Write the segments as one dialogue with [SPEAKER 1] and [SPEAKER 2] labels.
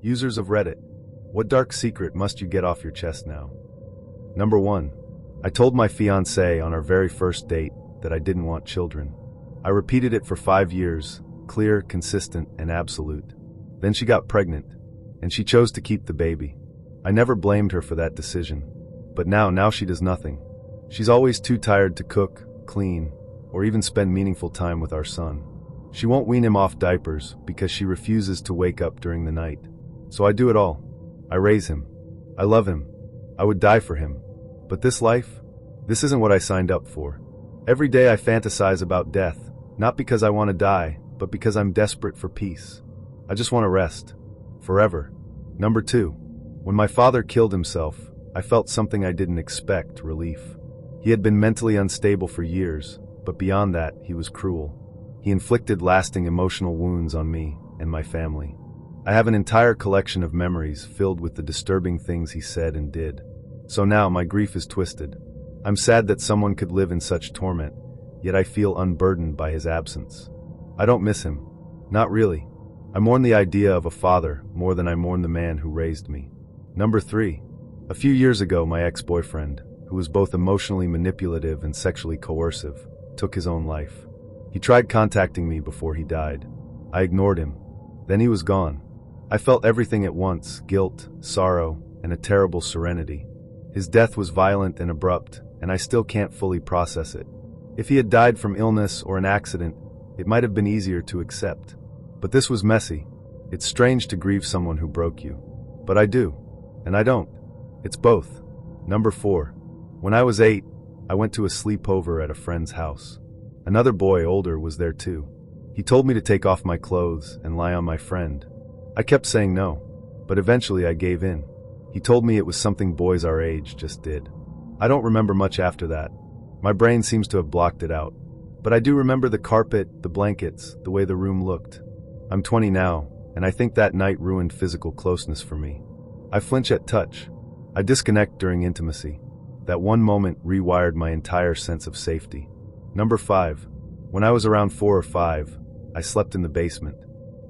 [SPEAKER 1] Users of Reddit, what dark secret must you get off your chest now? Number 1. I told my fiancée on our very first date that I didn't want children. I repeated it for 5 years, clear, consistent, and absolute. Then she got pregnant, and she chose to keep the baby. I never blamed her for that decision. But now she does nothing. She's always too tired to cook, clean, or even spend meaningful time with our son. She won't wean him off diapers because she refuses to wake up during the night. So I do it all. I raise him. I love him. I would die for him. But this life? This isn't what I signed up for. Every day I fantasize about death, not because I want to die, but because I'm desperate for peace. I just want to rest. Forever. Number 2. When my father killed himself, I felt something I didn't expect, relief. He had been mentally unstable for years, but beyond that, he was cruel. He inflicted lasting emotional wounds on me and my family. I have an entire collection of memories filled with the disturbing things he said and did. So now my grief is twisted. I'm sad that someone could live in such torment, yet I feel unburdened by his absence. I don't miss him. Not really. I mourn the idea of a father more than I mourn the man who raised me. Number 3. A few years ago, my ex-boyfriend, who was both emotionally manipulative and sexually coercive, took his own life. He tried contacting me before he died. I ignored him. Then he was gone. I felt everything at once, guilt, sorrow, and a terrible serenity. His death was violent and abrupt, and I still can't fully process it. If he had died from illness or an accident, it might have been easier to accept. But this was messy. It's strange to grieve someone who broke you. But I do. And I don't. It's both. Number 4. When I was 8, I went to a sleepover at a friend's house. Another boy, older, was there too. He told me to take off my clothes and lie on my friend. I kept saying no, but eventually I gave in. He told me it was something boys our age just did. I don't remember much after that. My brain seems to have blocked it out. But I do remember the carpet, the blankets, the way the room looked. I'm 20 now, and I think that night ruined physical closeness for me. I flinch at touch. I disconnect during intimacy. That one moment rewired my entire sense of safety. Number 5. When I was around 4 or 5, I slept in the basement.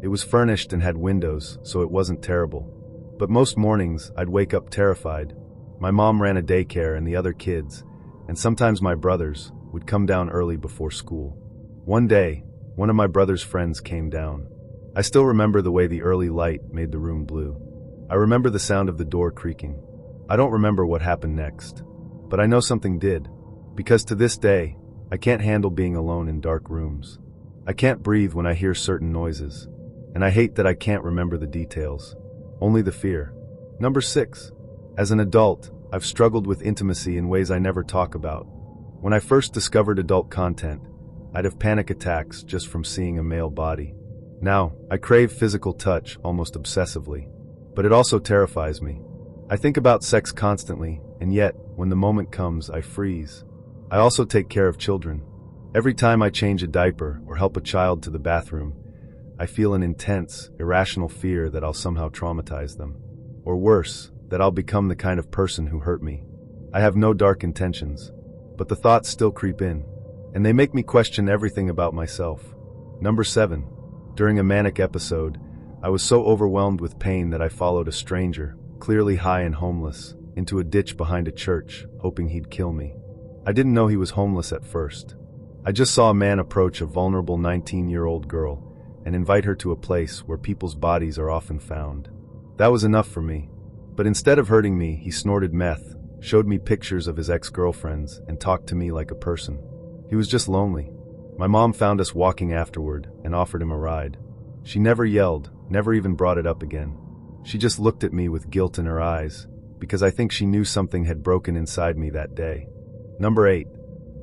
[SPEAKER 1] It was furnished and had windows, so it wasn't terrible. But most mornings, I'd wake up terrified. My mom ran a daycare and the other kids, and sometimes my brothers, would come down early before school. One day, one of my brother's friends came down. I still remember the way the early light made the room blue. I remember the sound of the door creaking. I don't remember what happened next, but I know something did, because to this day, I can't handle being alone in dark rooms. I can't breathe when I hear certain noises, and I hate that I can't remember the details, only the fear. Number 6. As an adult, I've struggled with intimacy in ways I never talk about. When I first discovered adult content, I'd have panic attacks just from seeing a male body. Now, I crave physical touch almost obsessively, but it also terrifies me. I think about sex constantly, and yet, when the moment comes, I freeze. I also take care of children. Every time I change a diaper or help a child to the bathroom, I feel an intense, irrational fear that I'll somehow traumatize them. Or worse, that I'll become the kind of person who hurt me. I have no dark intentions, but the thoughts still creep in, and they make me question everything about myself. Number 7. During a manic episode, I was so overwhelmed with pain that I followed a stranger, clearly high and homeless, into a ditch behind a church, hoping he'd kill me. I didn't know he was homeless at first. I just saw a man approach a vulnerable 19-year-old girl and invite her to a place where people's bodies are often found. That was enough for me. But instead of hurting me, he snorted meth, showed me pictures of his ex-girlfriends, and talked to me like a person. He was just lonely. My mom found us walking afterward and offered him a ride. She never yelled, never even brought it up again. She just looked at me with guilt in her eyes, because I think she knew something had broken inside me that day. Number 8.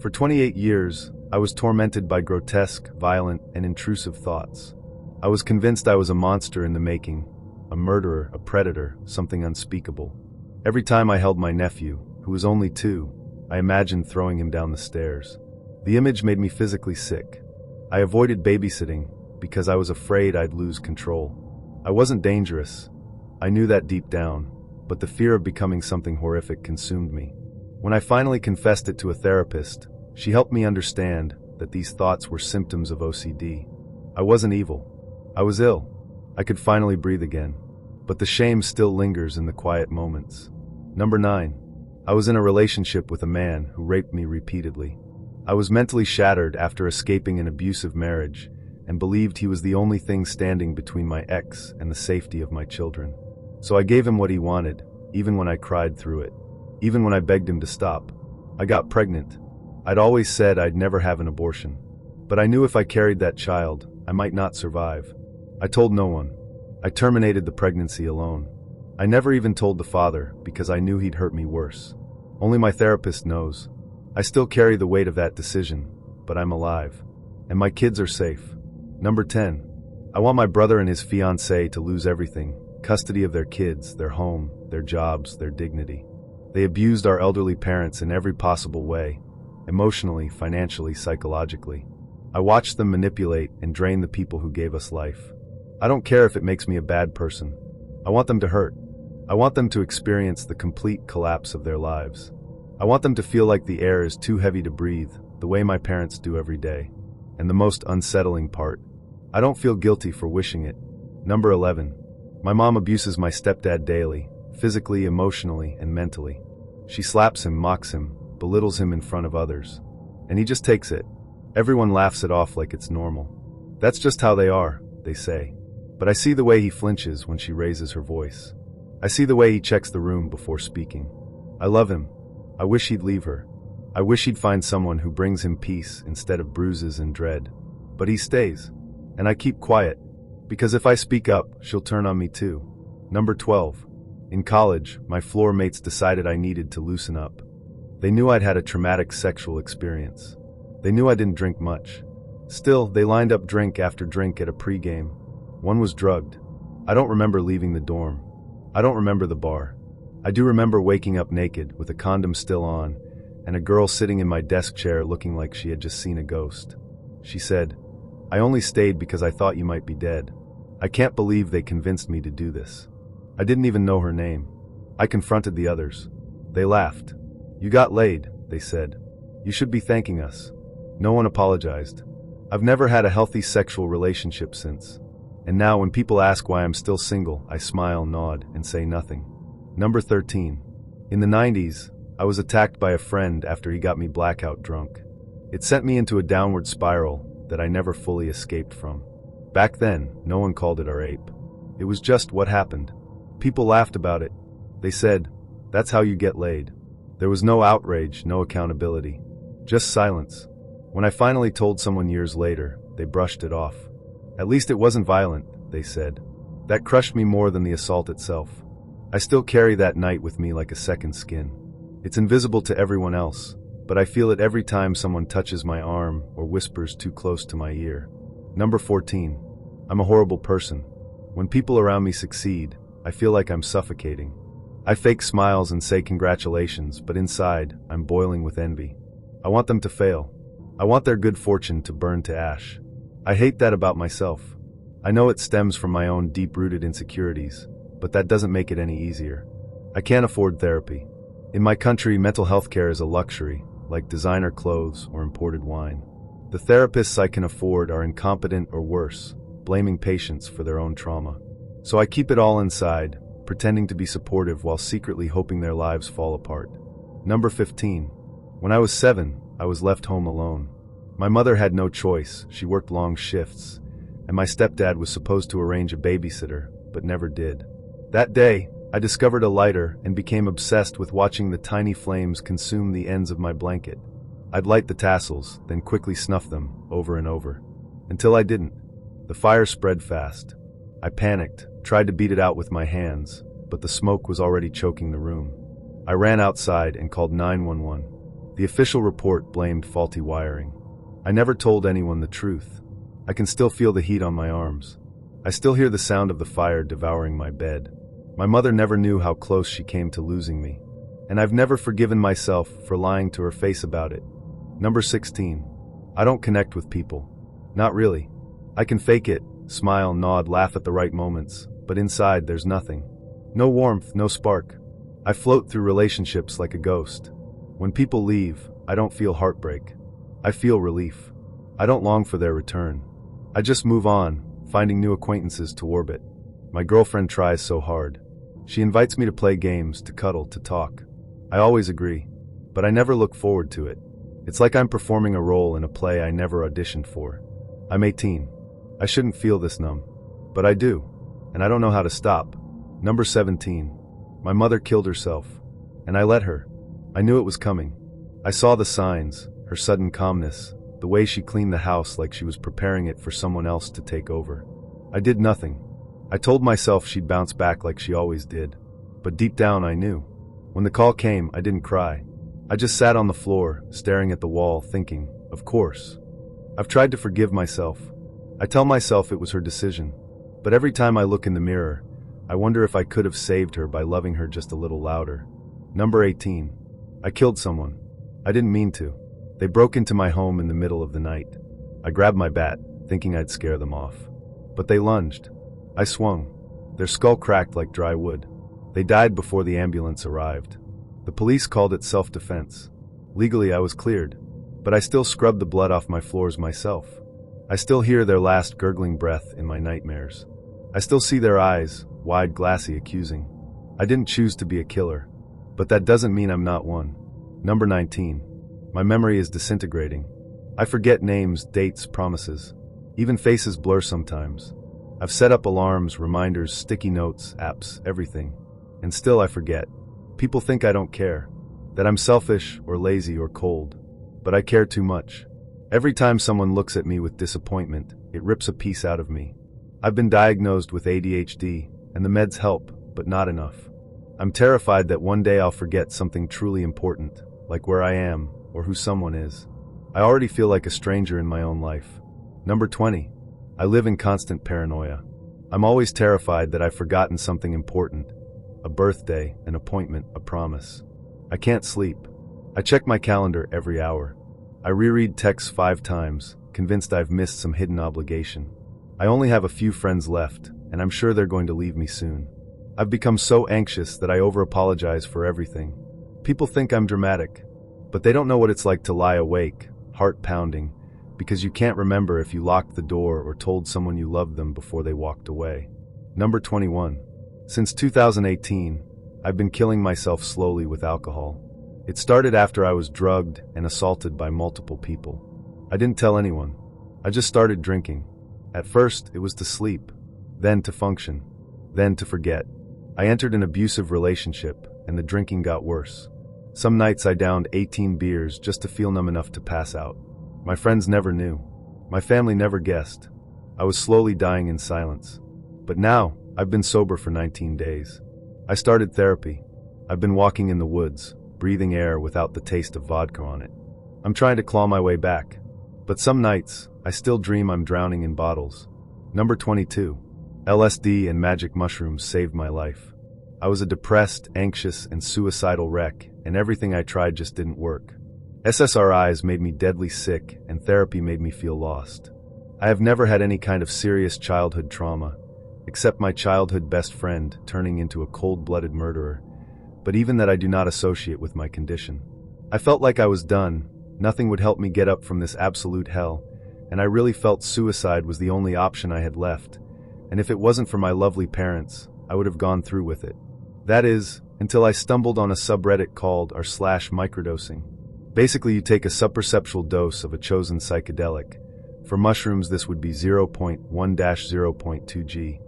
[SPEAKER 1] For 28 years, I was tormented by grotesque, violent, and intrusive thoughts. I was convinced I was a monster in the making, a murderer, a predator, something unspeakable. Every time I held my nephew, who was only 2, I imagined throwing him down the stairs. The image made me physically sick. I avoided babysitting because I was afraid I'd lose control. I wasn't dangerous. I knew that deep down, but the fear of becoming something horrific consumed me. When I finally confessed it to a therapist, she helped me understand that these thoughts were symptoms of OCD. I wasn't evil. I was ill. I could finally breathe again. but the shame still lingers in the quiet moments. Number 9. I was in a relationship with a man who raped me repeatedly. I was mentally shattered after escaping an abusive marriage and believed he was the only thing standing between my ex and the safety of my children. So I gave him what he wanted, even when I cried through it, even when I begged him to stop. I got pregnant. I'd always said I'd never have an abortion, but I knew if I carried that child, I might not survive. I told no one. I terminated the pregnancy alone. I never even told the father because I knew he'd hurt me worse. Only my therapist knows. I still carry the weight of that decision, but I'm alive. And my kids are safe. Number 10. I want my brother and his fiancée to lose everything: custody of their kids, their home, their jobs, their dignity. They abused our elderly parents in every possible way, emotionally, financially, psychologically. I watched them manipulate and drain the people who gave us life. I don't care if it makes me a bad person. I want them to hurt. I want them to experience the complete collapse of their lives. I want them to feel like the air is too heavy to breathe, the way my parents do every day. And the most unsettling part, I don't feel guilty for wishing it. Number 11. My mom abuses my stepdad daily, physically, emotionally, and mentally. She slaps him, mocks him, belittles him in front of others. And he just takes it. Everyone laughs it off like it's normal. That's just how they are, they say. But I see the way he flinches when she raises her voice. I see the way he checks the room before speaking. I love him. I wish he'd leave her. I wish he'd find someone who brings him peace instead of bruises and dread. But he stays. And I keep quiet, because if I speak up, she'll turn on me too. Number 12. In college, my floor mates decided I needed to loosen up. They knew I'd had a traumatic sexual experience. They knew I didn't drink much. Still, they lined up drink after drink at a pregame. One was drugged. I don't remember leaving the dorm. I don't remember the bar. I do remember waking up naked, with a condom still on, and a girl sitting in my desk chair looking like she had just seen a ghost. She said, "I only stayed because I thought you might be dead." I can't believe they convinced me to do this. I didn't even know her name. I confronted the others. They laughed. "You got laid," they said. "You should be thanking us." No one apologized. I've never had a healthy sexual relationship since. And now when people ask why I'm still single, I smile, nod, and say nothing. Number 13. In the 90s, I was attacked by a friend after he got me blackout drunk. It sent me into a downward spiral that I never fully escaped from. Back then, no one called it a rape. It was just what happened. People laughed about it. They said, "That's how you get laid." There was no outrage, no accountability. Just silence. When I finally told someone years later, they brushed it off. "At least it wasn't violent," they said. That crushed me more than the assault itself. I still carry that night with me like a second skin. It's invisible to everyone else, but I feel it every time someone touches my arm or whispers too close to my ear. Number 14. I'm a horrible person. When people around me succeed, I feel like I'm suffocating. I fake smiles and say congratulations, but inside, I'm boiling with envy. I want them to fail. I want their good fortune to burn to ash. I hate that about myself. I know it stems from my own deep-rooted insecurities, but that doesn't make it any easier. I can't afford therapy. In my country, mental health care is a luxury, like designer clothes or imported wine. The therapists I can afford are incompetent or worse, blaming patients for their own trauma. So I keep it all inside, pretending to be supportive while secretly hoping their lives fall apart. Number 15. When I was 7, I was left home alone. My mother had no choice, she worked long shifts, and my stepdad was supposed to arrange a babysitter, but never did. That day, I discovered a lighter and became obsessed with watching the tiny flames consume the ends of my blanket. I'd light the tassels, then quickly snuff them, over and over. Until I didn't. The fire spread fast. I panicked, tried to beat it out with my hands, but the smoke was already choking the room. I ran outside and called 911. The official report blamed faulty wiring. I never told anyone the truth. I can still feel the heat on my arms. I still hear the sound of the fire devouring my bed. My mother never knew how close she came to losing me, and I've never forgiven myself for lying to her face about it. Number 16. I don't connect with people. Not really. I can fake it, smile, nod, laugh at the right moments, but inside there's nothing. No warmth, no spark. I float through relationships like a ghost. When people leave, I don't feel heartbreak. I feel relief. I don't long for their return. I just move on, finding new acquaintances to orbit. My girlfriend tries so hard. She invites me to play games, to cuddle, to talk. I always agree, but I never look forward to it. It's like I'm performing a role in a play I never auditioned for. I'm 18. I shouldn't feel this numb, but I do, and I don't know how to stop. Number 17. My mother killed herself, and I let her. I knew it was coming. I saw the signs, her sudden calmness, the way she cleaned the house like she was preparing it for someone else to take over. I did nothing. I told myself she'd bounce back like she always did, but deep down I knew. When the call came, I didn't cry. I just sat on the floor, staring at the wall, thinking, of course. I've tried to forgive myself. I tell myself it was her decision, but every time I look in the mirror, I wonder if I could have saved her by loving her just a little louder. Number 18. I killed someone. I didn't mean to. They broke into my home in the middle of the night. I grabbed my bat, thinking I'd scare them off. But they lunged. I swung. Their skull cracked like dry wood. They died before the ambulance arrived. The police called it self-defense. Legally, I was cleared, but I still scrubbed the blood off my floors myself. I still hear their last gurgling breath in my nightmares. I still see their eyes, wide, glassy, accusing. I didn't choose to be a killer, but that doesn't mean I'm not one. Number 19. My memory is disintegrating. I forget names, dates, promises. Even faces blur sometimes. I've set up alarms, reminders, sticky notes, apps, everything. And still I forget. People think I don't care, that I'm selfish or lazy or cold. But I care too much. Every time someone looks at me with disappointment, it rips a piece out of me. I've been diagnosed with ADHD, and the meds help, but not enough. I'm terrified that one day I'll forget something truly important, like where I am, or who someone is. I already feel like a stranger in my own life. Number 20. I live in constant paranoia. I'm always terrified that I've forgotten something important. A birthday, an appointment, a promise. I can't sleep. I check my calendar every hour. I reread texts 5 times, convinced I've missed some hidden obligation. I only have a few friends left, and I'm sure they're going to leave me soon. I've become so anxious that I over-apologize for everything. People think I'm dramatic, but they don't know what it's like to lie awake, heart pounding, because you can't remember if you locked the door or told someone you loved them before they walked away. Number 21. Since 2018, I've been killing myself slowly with alcohol. It started after I was drugged and assaulted by multiple people. I didn't tell anyone. I just started drinking. At first, it was to sleep, then to function, then to forget. I entered an abusive relationship, and the drinking got worse. Some nights I downed 18 beers just to feel numb enough to pass out. My friends never knew. My family never guessed. I was slowly dying in silence. But now, I've been sober for 19 days. I started therapy. I've been walking in the woods, breathing air without the taste of vodka on it. I'm trying to claw my way back. But some nights, I still dream I'm drowning in bottles. Number 22. LSD and magic mushrooms saved my life. I was a depressed, anxious, and suicidal wreck, and everything I tried just didn't work. SSRIs made me deadly sick, and therapy made me feel lost. I have never had any kind of serious childhood trauma, except my childhood best friend turning into a cold-blooded murderer, but even that I do not associate with my condition. I felt like I was done, nothing would help me get up from this absolute hell, and I really felt suicide was the only option I had left, and if it wasn't for my lovely parents, I would have gone through with it. That is, until I stumbled on a subreddit called r/microdosing. Basically, you take a subperceptual dose of a chosen psychedelic. For mushrooms, this would be 0.1-0.2 g,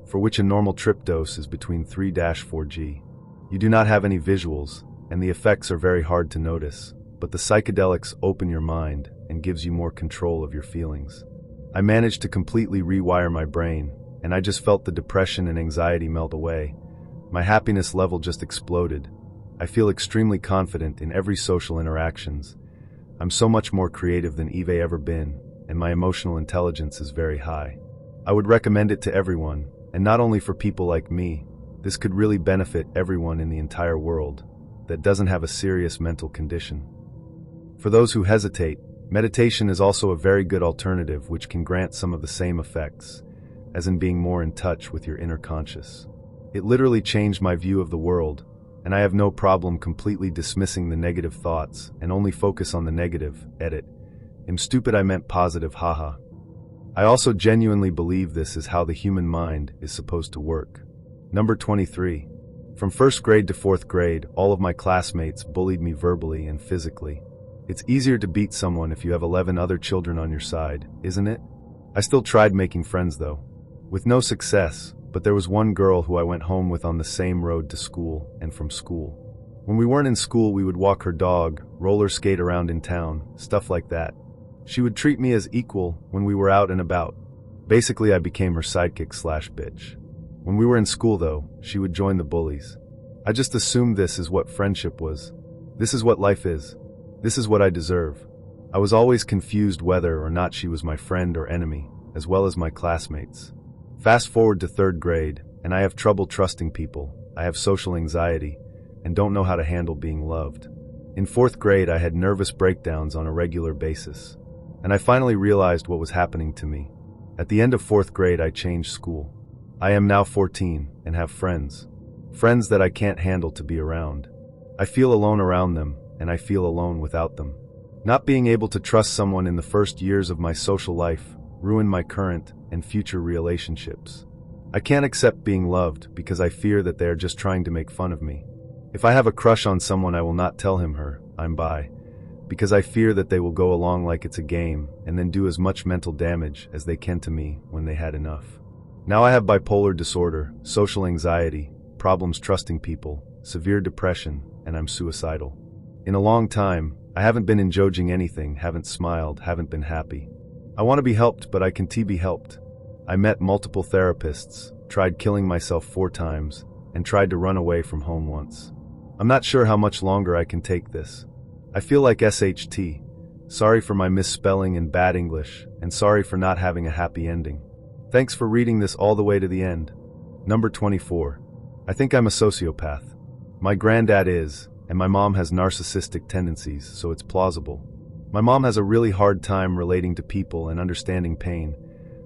[SPEAKER 1] for which a normal trip dose is between 3-4 g. You do not have any visuals, and the effects are very hard to notice, but the psychedelics open your mind and gives you more control of your feelings. I managed to completely rewire my brain, and I just felt the depression and anxiety melt away. My happiness level just exploded. I feel extremely confident in every social interactions. I'm so much more creative than I've ever been, and my emotional intelligence is very high. I would recommend it to everyone, and not only for people like me. This could really benefit everyone in the entire world that doesn't have a serious mental condition. For those who hesitate, meditation is also a very good alternative which can grant some of the same effects, as in being more in touch with your inner conscious. It literally changed my view of the world, and I have no problem completely dismissing the negative thoughts and only focus on the negative. Edit. I'm stupid, I meant positive, haha. I also genuinely believe this is how the human mind is supposed to work. Number 23. From first grade to fourth grade, all of my classmates bullied me verbally and physically. It's easier to beat someone if you have 11 other children on your side, isn't it? I still tried making friends though. With no success, but there was one girl who I went home with on the same road to school and from school. When we weren't in school, we would walk her dog, roller skate around in town, stuff like that. She would treat me as equal when we were out and about. Basically, I became her sidekick/bitch. When we were in school though, she would join the bullies. I just assumed this is what friendship was. This is what life is. This is what I deserve. I was always confused whether or not she was my friend or enemy, as well as my classmates. Fast forward to third grade, and I have trouble trusting people. I have social anxiety, and don't know how to handle being loved. In fourth grade, I had nervous breakdowns on a regular basis, and I finally realized what was happening to me. At the end of fourth grade, I changed school. I am now 14 and have friends. Friends that I can't handle to be around. I feel alone around them, and I feel alone without them. Not being able to trust someone in the first years of my social life ruined my current and future relationships. I can't accept being loved because I fear that they are just trying to make fun of me. If I have a crush on someone, I will not tell him/her I'm bi, because I fear that they will go along like it's a game and then do as much mental damage as they can to me when they had enough. Now I have bipolar disorder, social anxiety, problems trusting people, severe depression, and I'm suicidal. In a long time, I haven't been enjoying anything, haven't smiled, haven't been happy. I want to be helped, but I can't be helped. I met multiple therapists, tried killing myself 4 times, and tried to run away from home once. I'm not sure how much longer I can take this. I feel like SHT. Sorry for my misspelling and bad English, and sorry for not having a happy ending. Thanks for reading this all the way to the end. Number 24. I think I'm a sociopath. My granddad is, and my mom has narcissistic tendencies, so it's plausible. My mom has a really hard time relating to people and understanding pain,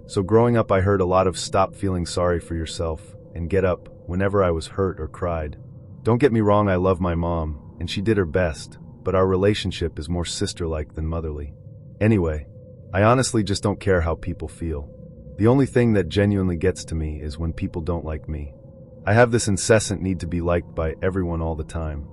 [SPEAKER 1] so growing up I heard a lot of stop feeling sorry for yourself and get up whenever I was hurt or cried. Don't get me wrong, I love my mom, and she did her best, but our relationship is more sister-like than motherly. Anyway, I honestly just don't care how people feel. The only thing that genuinely gets to me is when people don't like me. I have this incessant need to be liked by everyone all the time.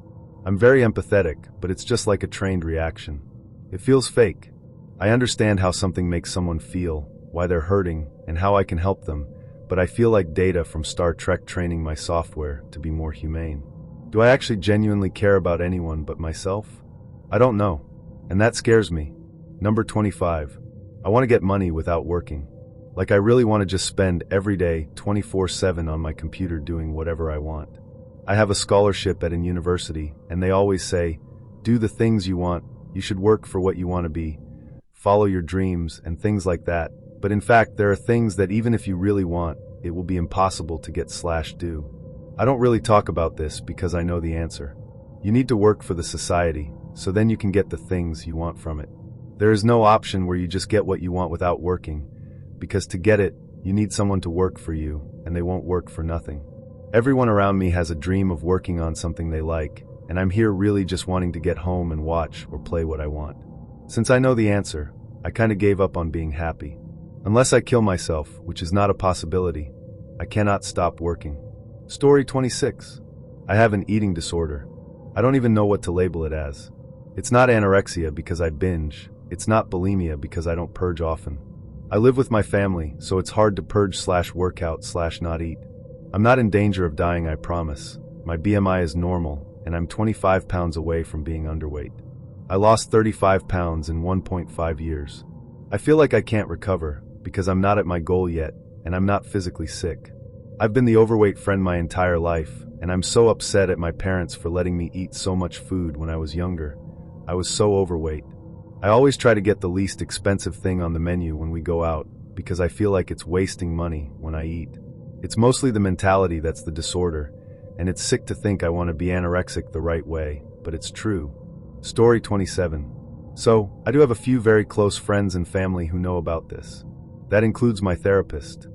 [SPEAKER 1] I'm very empathetic, but it's just like a trained reaction. It feels fake. I understand how something makes someone feel, why they're hurting, and how I can help them, but I feel like Data from Star Trek training my software to be more humane. Do I actually genuinely care about anyone but myself? I don't know, and that scares me. Number 25. I want to get money without working. Like I really want to just spend every day 24/7 on my computer doing whatever I want. I have a scholarship at a university, and they always say, do the things you want, you should work for what you want to be, follow your dreams, and things like that. But in fact, there are things that even if you really want, it will be impossible to get/do. I don't really talk about this because I know the answer. You need to work for the society, so then you can get the things you want from it. There is no option where you just get what you want without working, because to get it, you need someone to work for you, and they won't work for nothing. Everyone around me has a dream of working on something they like, and I'm here really just wanting to get home and watch or play what I want. Since I know the answer, I kinda gave up on being happy. Unless I kill myself, which is not a possibility, I cannot stop working. Story 26. I have an eating disorder. I don't even know what to label it as. It's not anorexia because I binge. It's not bulimia because I don't purge often. I live with my family, so it's hard to purge/workout/not eat. I'm not in danger of dying, I promise. My BMI is normal, and I'm 25 pounds away from being underweight. I lost 35 pounds in 1.5 years. I feel like I can't recover, because I'm not at my goal yet, and I'm not physically sick. I've been the overweight friend my entire life, and I'm so upset at my parents for letting me eat so much food when I was younger. I was so overweight. I always try to get the least expensive thing on the menu when we go out, because I feel like it's wasting money when I eat. It's mostly the mentality that's the disorder, and it's sick to think I want to be anorexic the right way, but it's true. Story 27. So, I do have a few very close friends and family who know about this. That includes my therapist.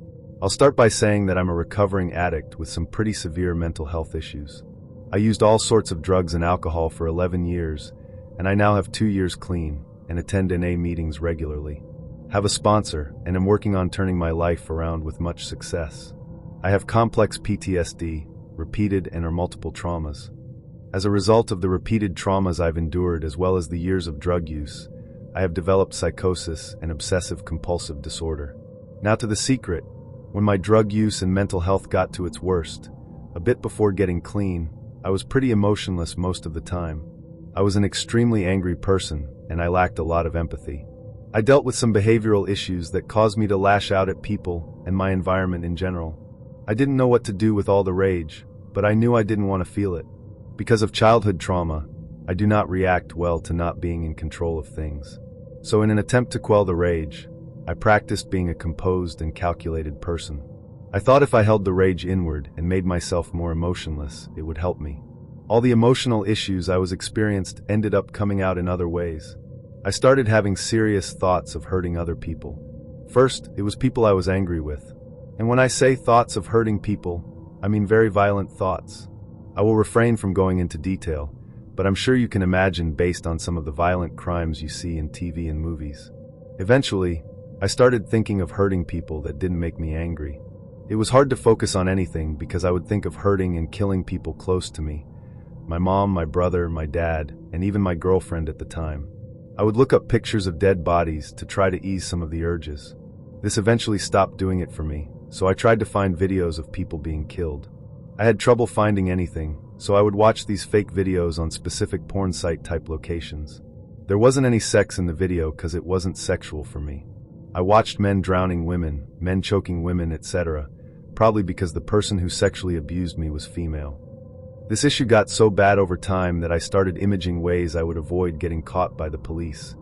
[SPEAKER 1] I'll start by saying that I'm a recovering addict with some pretty severe mental health issues. I used all sorts of drugs and alcohol for 11 years, and I now have 2 years clean and attend NA meetings regularly. have a sponsor, and am working on turning my life around with much success. I have complex PTSD, repeated and or multiple traumas. As a result of the repeated traumas I've endured as well as the years of drug use, I have developed psychosis and obsessive-compulsive disorder. Now to the secret. When my drug use and mental health got to its worst, a bit before getting clean, I was pretty emotionless most of the time. I was an extremely angry person, and I lacked a lot of empathy. I dealt with some behavioral issues that caused me to lash out at people and my environment in general. I didn't know what to do with all the rage, but I knew I didn't want to feel it. Because of childhood trauma, I do not react well to not being in control of things. So in an attempt to quell the rage, I practiced being a composed and calculated person. I thought if I held the rage inward and made myself more emotionless, it would help me. All the emotional issues I was experienced ended up coming out in other ways. I started having serious thoughts of hurting other people. First, it was people I was angry with. And when I say thoughts of hurting people, I mean very violent thoughts. I will refrain from going into detail, but I'm sure you can imagine based on some of the violent crimes you see in TV and movies. Eventually, I started thinking of hurting people that didn't make me angry. It was hard to focus on anything because I would think of hurting and killing people close to me. My mom, my brother, my dad, and even my girlfriend at the time. I would look up pictures of dead bodies to try to ease some of the urges. This eventually stopped doing it for me, so I tried to find videos of people being killed. I had trouble finding anything, so I would watch these fake videos on specific porn site type locations. There wasn't any sex in the video because it wasn't sexual for me. I watched men drowning women, men choking women, etc., probably because the person who sexually abused me was female. This issue got so bad over time that I started imaging ways I would avoid getting caught by the police.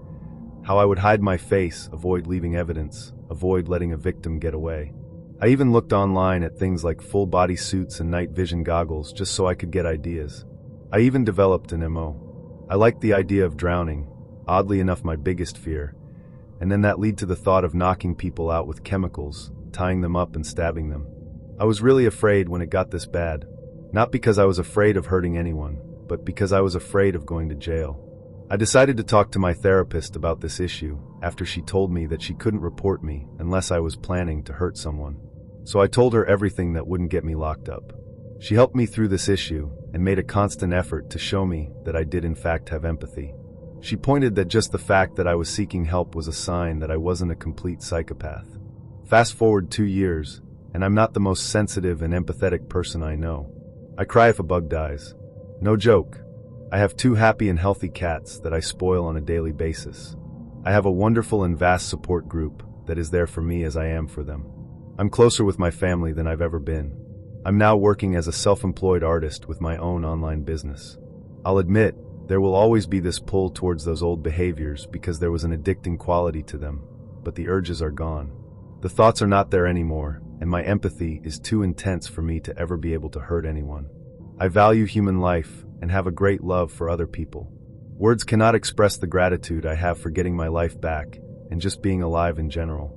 [SPEAKER 1] How I would hide my face, avoid leaving evidence, avoid letting a victim get away. I even looked online at things like full-body suits and night vision goggles just so I could get ideas. I even developed an MO. I liked the idea of drowning, oddly enough my biggest fear, and then that led to the thought of knocking people out with chemicals, tying them up and stabbing them. I was really afraid when it got this bad. Not because I was afraid of hurting anyone, but because I was afraid of going to jail. I decided to talk to my therapist about this issue after she told me that she couldn't report me unless I was planning to hurt someone. So I told her everything that wouldn't get me locked up. She helped me through this issue and made a constant effort to show me that I did in fact have empathy. She pointed that just the fact that I was seeking help was a sign that I wasn't a complete psychopath. Fast forward 2 years, and I'm not the most sensitive and empathetic person I know. I cry if a bug dies. No joke. I have 2 happy and healthy cats that I spoil on a daily basis. I have a wonderful and vast support group that is there for me as I am for them. I'm closer with my family than I've ever been. I'm now working as a self-employed artist with my own online business. I'll admit, there will always be this pull towards those old behaviors because there was an addicting quality to them, but the urges are gone. The thoughts are not there anymore, and my empathy is too intense for me to ever be able to hurt anyone. I value human life and have a great love for other people. Words cannot express the gratitude I have for getting my life back and just being alive in general.